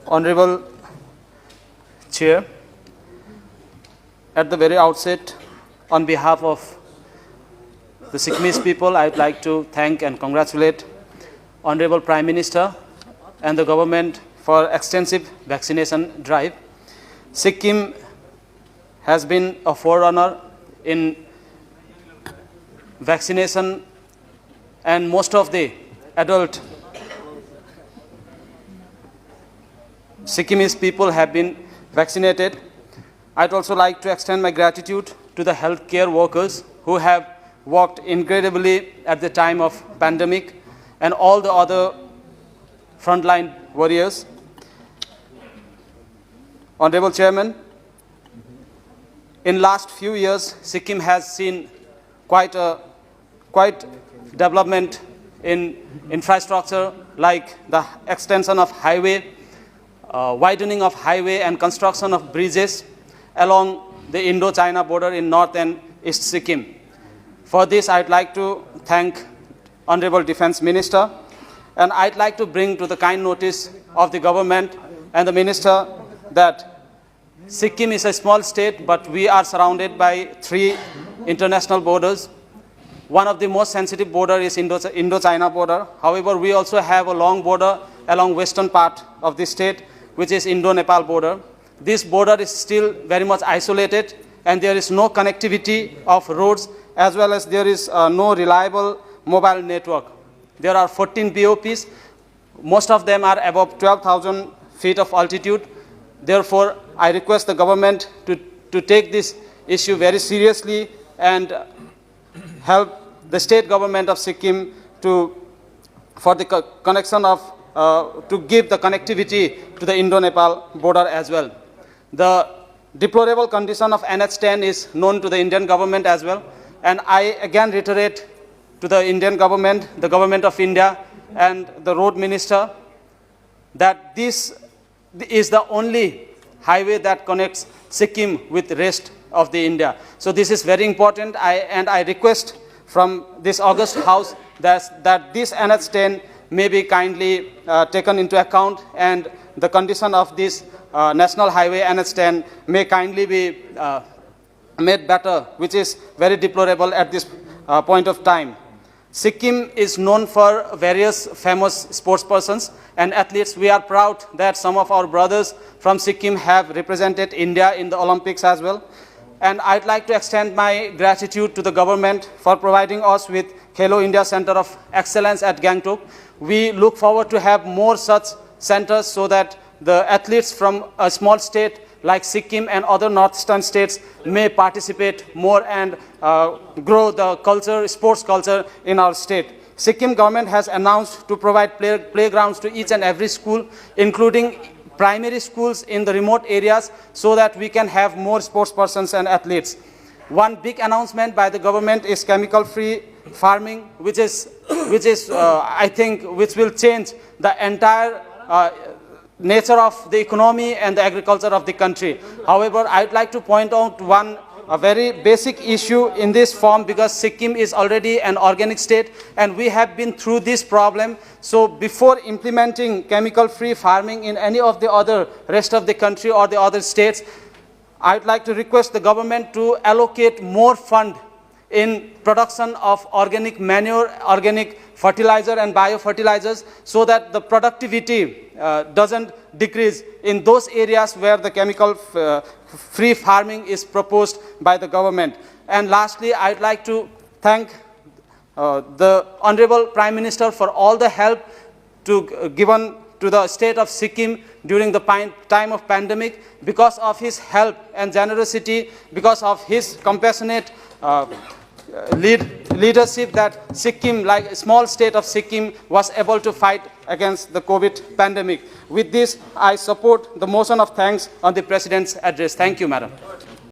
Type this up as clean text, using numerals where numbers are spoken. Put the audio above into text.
Honorable Chair, at the very outset, on behalf of the Sikkimese people, I would like to thank and congratulate Honorable Prime Minister and the government for extensive vaccination drive. Sikkim has been a forerunner in vaccination, and most of the adult Sikkimese people have been vaccinated. I'd also like to extend my gratitude to the healthcare workers who have worked incredibly at the time of pandemic, and all the other frontline warriors. Honorable Chairman, in last few years, Sikkim has seen quite development in infrastructure, like the extension of highway, widening of highway and construction of bridges along the Indo-China border in North and East Sikkim. For this, I'd like to thank Honorable Defense Minister, and I'd like to bring to the kind notice of the government and the Minister that Sikkim is a small state, but we are surrounded by 3 international borders. One of the most sensitive border is Indo-China border. However, we also have a long border along western part of the state, which is Indo-Nepal border. This border is still very much isolated, and there is no connectivity of roads, as well as there is no reliable mobile network. There are 14 BOPs. Most of them are above 12,000 feet of altitude. Therefore, I request the government to take this issue very seriously and help the state government of Sikkim for the connection of to give the connectivity to the Indo-Nepal border as well. The deplorable condition of NH10 is known to the Indian government as well, and I again reiterate to the Indian government, the government of India, and the road minister that this is the only highway that connects Sikkim with the rest of the India. So this is very important, and I request from this august house that this NH10 may be kindly taken into account, and the condition of this national highway NH10 may kindly be made better, which is very deplorable at this point of time. Sikkim is known for various famous sportspersons and athletes. We are proud that some of our brothers from Sikkim have represented India in the Olympics as well. And I'd like to extend my gratitude to the government for providing us with Khelo India Center of Excellence at Gangtok. We look forward to have more such centers so that the athletes from a small state like Sikkim and other northeastern states may participate more and grow the culture, sports culture in our state. Sikkim government has announced to provide playgrounds to each and every school, including primary schools in the remote areas, so that we can have more sports persons and athletes. One big announcement by the government is chemical-free farming, which I think will change the entire nature of the economy and the agriculture of the country. However, I'd like to point out a very basic issue in this form, because Sikkim is already an organic state and we have been through this problem. So before implementing chemical-free farming in any of the other rest of the country or the other states, I'd like to request the government to allocate more fund in production of organic manure, organic fertilizer and biofertilizers, so that the productivity doesn't decrease in those areas where the chemical-free farming is proposed by the government. And lastly, I'd like to thank the Honorable Prime Minister for all the help given to the state of Sikkim during the time of pandemic. Because of his help and generosity, because of his compassionate leadership, that Sikkim, like a small state of Sikkim, was able to fight against the COVID pandemic. With this, I support the motion of thanks on the President's address. Thank you, Madam.